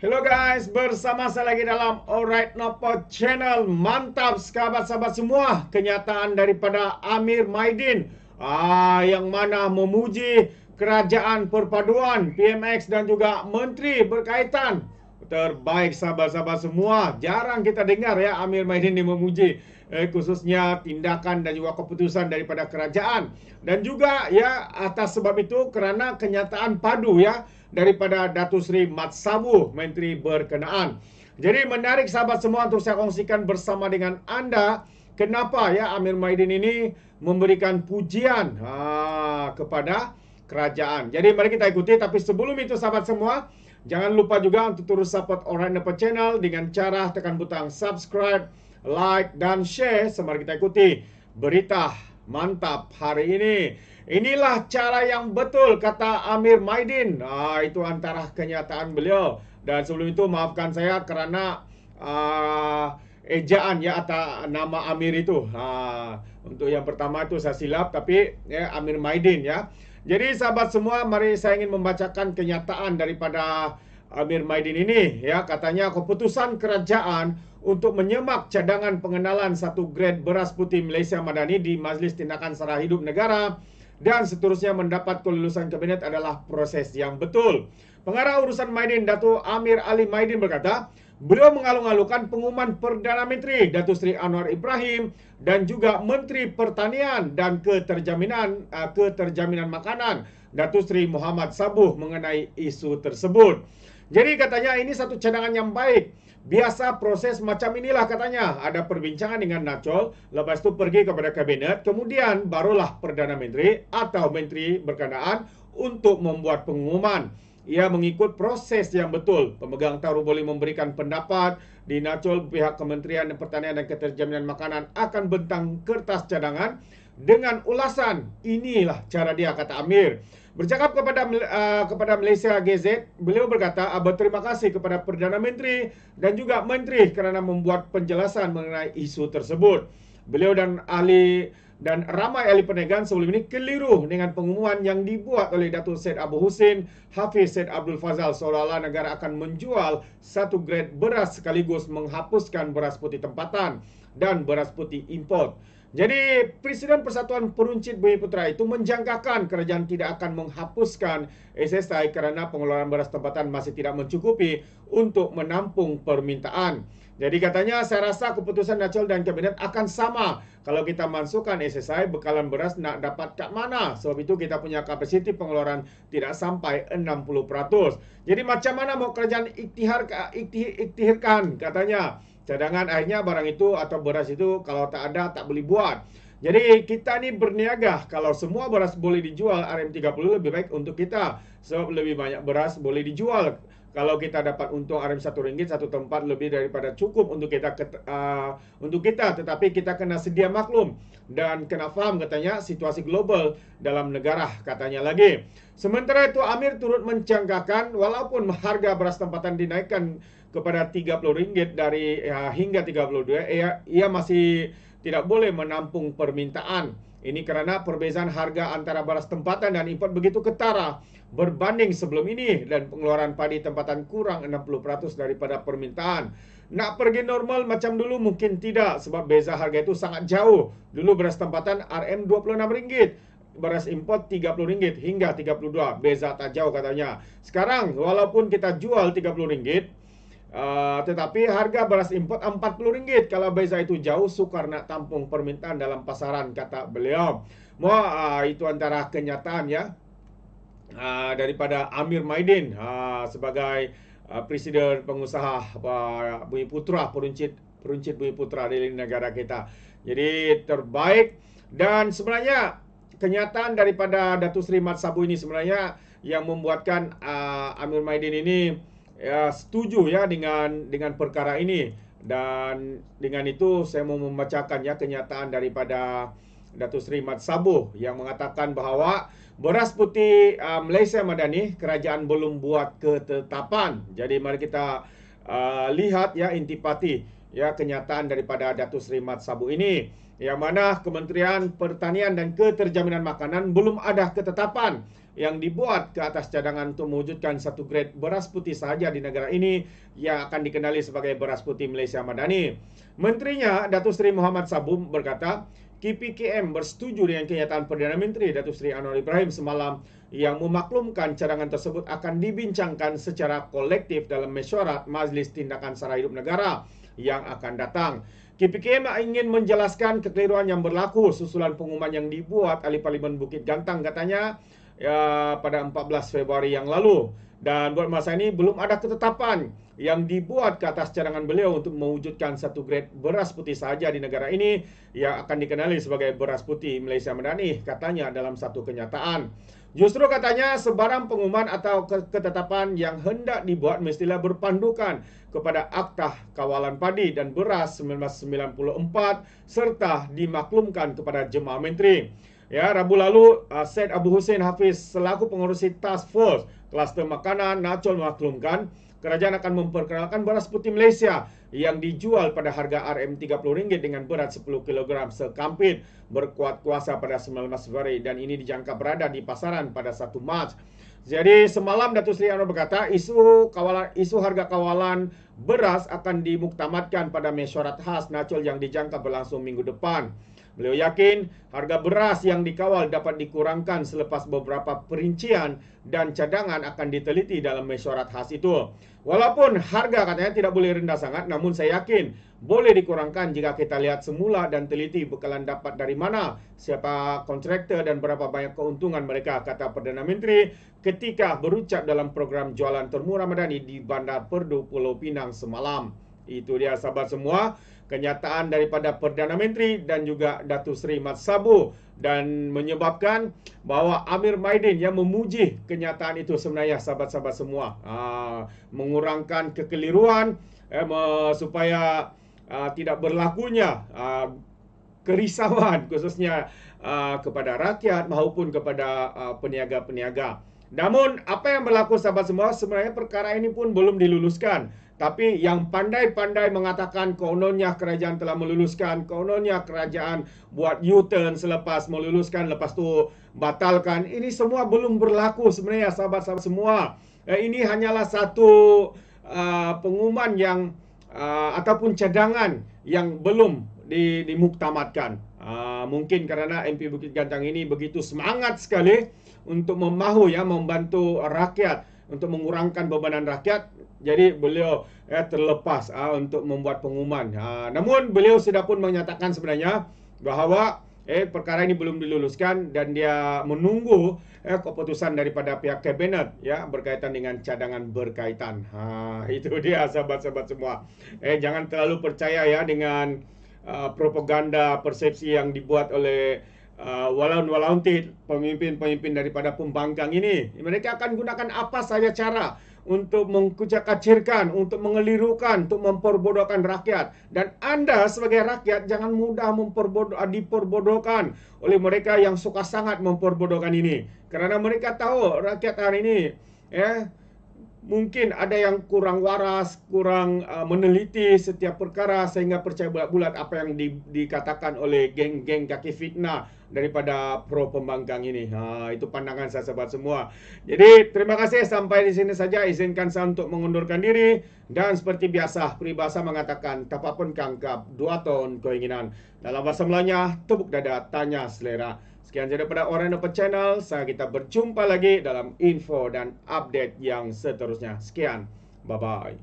Hello guys, bersama saya lagi dalam Alright Nopo Channel. Mantap sahabat-sahabat semua, kenyataan daripada Amir Maidin yang mana memuji kerajaan perpaduan PMX dan juga menteri berkaitan. Terbaik sahabat-sahabat semua. Jarang kita dengar ya Amir Maidin ini memuji khususnya tindakan dan juga keputusan daripada kerajaan. Dan juga ya atas sebab itu kerana kenyataan padu ya daripada Datuk Seri Mat Sabu, Menteri Berkenaan. Jadi menarik sahabat semua untuk saya kongsikan bersama dengan anda kenapa ya Amir Maidin ini memberikan pujian kepada kerajaan. Jadi mari kita ikuti, tapi sebelum itu sahabat semua, jangan lupa juga untuk terus support Alright Nopo Channel dengan cara tekan butang subscribe, like dan share. Mari kita ikuti berita mantap hari ini. Inilah cara yang betul, kata Amir Maidin. Itu antara kenyataan beliau. Dan sebelum itu maafkan saya kerana ejaan ya atas nama Amir itu. Untuk yang pertama itu saya silap, tapi ya Amir Maidin ya. Jadi sahabat semua, mari saya ingin membacakan kenyataan daripada Amir Maidin ini ya. Katanya keputusan kerajaan untuk menyemak cadangan pengenalan satu grade beras putih Malaysia Madani di Majlis Tindakan Sara Hidup Negara dan seterusnya mendapat kelulusan kabinet adalah proses yang betul. Pengarah urusan Maidin, Datuk Amir Ali Maidin berkata, beliau mengalung-alungkan pengumuman Perdana Menteri Datuk Seri Anwar Ibrahim dan juga Menteri Pertanian dan Keterjaminan Makanan Datuk Seri Muhammad Sabuh mengenai isu tersebut. Jadi katanya ini satu cadangan yang baik. Biasa proses macam inilah katanya. Ada perbincangan dengan Nacol, lepas itu pergi kepada kabinet, kemudian barulah Perdana Menteri atau Menteri Berkenaan untuk membuat pengumuman. Ia mengikut proses yang betul. Pemegang taruh boleh memberikan pendapat. Di Nacol, pihak Kementerian Pertanian dan Keterjaminan Makanan akan bentang kertas cadangan dengan ulasan. Inilah cara dia, kata Amir. Bercakap kepada Malaysia GZ, beliau berkata, berterima kasih kepada Perdana Menteri dan juga Menteri kerana membuat penjelasan mengenai isu tersebut. Beliau dan ramai ahli perniagaan sebelum ini keliru dengan pengumuman yang dibuat oleh Datuk Syed Abu Husin Hafiz Syed Abdul Fazal seolah-olah negara akan menjual satu grade beras sekaligus menghapuskan beras putih tempatan dan beras putih import. Jadi Presiden Persatuan Peruncit Bumiputera itu menjangkakan kerajaan tidak akan menghapuskan SSI kerana pengeluaran beras tempatan masih tidak mencukupi untuk menampung permintaan. Jadi katanya, saya rasa keputusan Nacol dan Kabinet akan sama. Kalau kita masukkan SSI, bekalan beras nak dapat kat mana? Sebab itu kita punya kapasiti pengeluaran tidak sampai 60%. Jadi macam mana mau kerajaan ikhtiharkan katanya. Cadangan akhirnya barang itu atau beras itu kalau tak ada tak boleh buat. Jadi kita ni berniaga. Kalau semua beras boleh dijual RM30 lebih baik untuk kita. Sebab lebih banyak beras boleh dijual. Kalau kita dapat untung RM1 satu tempat lebih daripada cukup untuk kita. Tetapi kita kena sedia maklum dan kena faham katanya situasi global dalam negara katanya lagi. Sementara itu Amir turut mencangkakan walaupun harga beras tempatan dinaikkan kepada RM30 dari hingga 32, ia masih tidak boleh menampung permintaan. Ini kerana perbezaan harga antara beras tempatan dan import begitu ketara berbanding sebelum ini dan pengeluaran padi tempatan kurang 60% daripada permintaan. Nak pergi normal macam dulu mungkin tidak sebab beza harga itu sangat jauh. Dulu beras tempatan RM26, beras import RM30 hingga 32. Beza tak jauh katanya. Sekarang walaupun kita jual RM30, tetapi harga beras import RM40. Kalau beza itu jauh, sukar nak tampung permintaan dalam pasaran, kata beliau. Itu antara kenyataan ya daripada Amir Maidin sebagai Presiden Pengusaha Bumiputera, Peruncit Bumiputera di negara kita. Jadi terbaik. Dan sebenarnya kenyataan daripada Datuk Seri Mat Sabu ini sebenarnya yang membuatkan Amir Maidin ini setuju ya dengan perkara ini. Dan dengan itu saya mau membacakan ya kenyataan daripada Datuk Seri Mat Sabu yang mengatakan bahawa beras putih Malaysia Madani kerajaan belum buat ketetapan. Jadi mari kita lihat ya intipati ya kenyataan daripada Datuk Seri Mat Sabu ini, yang mana Kementerian Pertanian dan Keterjaminan Makanan belum ada ketetapan yang dibuat ke atas cadangan untuk mewujudkan satu grade beras putih sahaja di negara ini yang akan dikenali sebagai beras putih Malaysia Madani. Menterinya, Datuk Seri Muhammad Sabum berkata, KPKM bersetuju dengan kenyataan Perdana Menteri Datuk Seri Anwar Ibrahim semalam yang memaklumkan cadangan tersebut akan dibincangkan secara kolektif dalam mesyuarat Majlis Tindakan Sara Hidup Negara yang akan datang. KPKM ingin menjelaskan kekeliruan yang berlaku susulan pengumuman yang dibuat ahli Parlimen Bukit Gantang katanya pada 14 Februari yang lalu. Dan buat masa ini belum ada ketetapan yang dibuat ke atas cadangan beliau untuk mewujudkan satu grade beras putih sahaja di negara ini yang akan dikenali sebagai beras putih Malaysia Madani, katanya dalam satu kenyataan. Justru katanya sebarang pengumuman atau ketetapan yang hendak dibuat mestilah berpandukan kepada Aktah Kawalan Padi dan Beras 1994 serta dimaklumkan kepada Jemaah Menteri. Ya, Rabu lalu Syed Abu Hussein Hafiz selaku pengurusi Task Force Kluster Makanan NACOL memaklumkan kerajaan akan memperkenalkan beras putih Malaysia yang dijual pada harga RM30 dengan berat 10 kg sekampit berkuat kuasa pada 19 Februari dan ini dijangka berada di pasaran pada 1 Mac. Jadi semalam Datuk Seri Anwar berkata isu harga kawalan beras akan dimuktamadkan pada mesyuarat khas NACOL yang dijangka berlangsung minggu depan. Beliau yakin harga beras yang dikawal dapat dikurangkan selepas beberapa perincian dan cadangan akan diteliti dalam mesyuarat khas itu. Walaupun harga katanya tidak boleh rendah sangat, namun saya yakin boleh dikurangkan jika kita lihat semula dan teliti bekalan dapat dari mana, siapa kontraktor dan berapa banyak keuntungan mereka, kata Perdana Menteri ketika berucap dalam program jualan termurah Madani di Bandar Perdu Pulau Pinang semalam. Itu dia sahabat semua, kenyataan daripada Perdana Menteri dan juga Datuk Seri Mat Sabu dan menyebabkan bahawa Amir Maidin yang memuji kenyataan itu sebenarnya sahabat-sahabat semua mengurangkan kekeliruan supaya tidak berlakunya kerisauan khususnya kepada rakyat maupun kepada peniaga-peniaga. Namun apa yang berlaku sahabat semua, sebenarnya perkara ini pun belum diluluskan. Tapi yang pandai-pandai mengatakan kononnya kerajaan telah meluluskan, kononnya kerajaan buat U-turn selepas meluluskan, lepas tu batalkan. Ini semua belum berlaku sebenarnya sahabat-sahabat semua. Ini hanyalah satu pengumuman yang ataupun cadangan yang belum dimuktamadkan. Mungkin kerana MP Bukit Gantang ini begitu semangat sekali untuk membantu rakyat, untuk mengurangkan bebanan rakyat. Jadi beliau terlepas untuk membuat pengumuman. Namun beliau sudah pun menyatakan sebenarnya bahawa perkara ini belum diluluskan dan dia menunggu keputusan daripada pihak kabinet berkaitan dengan cadangan berkaitan. Itu dia sahabat-sahabat semua. Jangan terlalu percaya dengan propaganda persepsi yang dibuat oleh walaun-walauntit pemimpin-pemimpin daripada pembangkang ini. Mereka akan gunakan apa saja cara untuk mengkucak-kacirkan, untuk mengelirukan, untuk memperbodohkan rakyat. Dan anda sebagai rakyat jangan mudah diperbodohkan oleh mereka yang suka sangat memperbodohkan ini. Kerana mereka tahu rakyat hari ini mungkin ada yang kurang waras, kurang meneliti setiap perkara sehingga percaya bulat-bulat apa yang dikatakan oleh geng-geng kaki fitnah daripada pro pembangkang ini. Itu pandangan saya sahabat semua. Jadi terima kasih, sampai di sini saja. Izinkan saya untuk mengundurkan diri. Dan seperti biasa, peribahasa mengatakan tapak pun kangkap, 2 tahun keinginan. Dalam bahasa Melayunya, tepuk dada, tanya selera. Sekian saja daripada Orient Channel. Kita berjumpa lagi dalam info dan update yang seterusnya. Sekian. Bye-bye.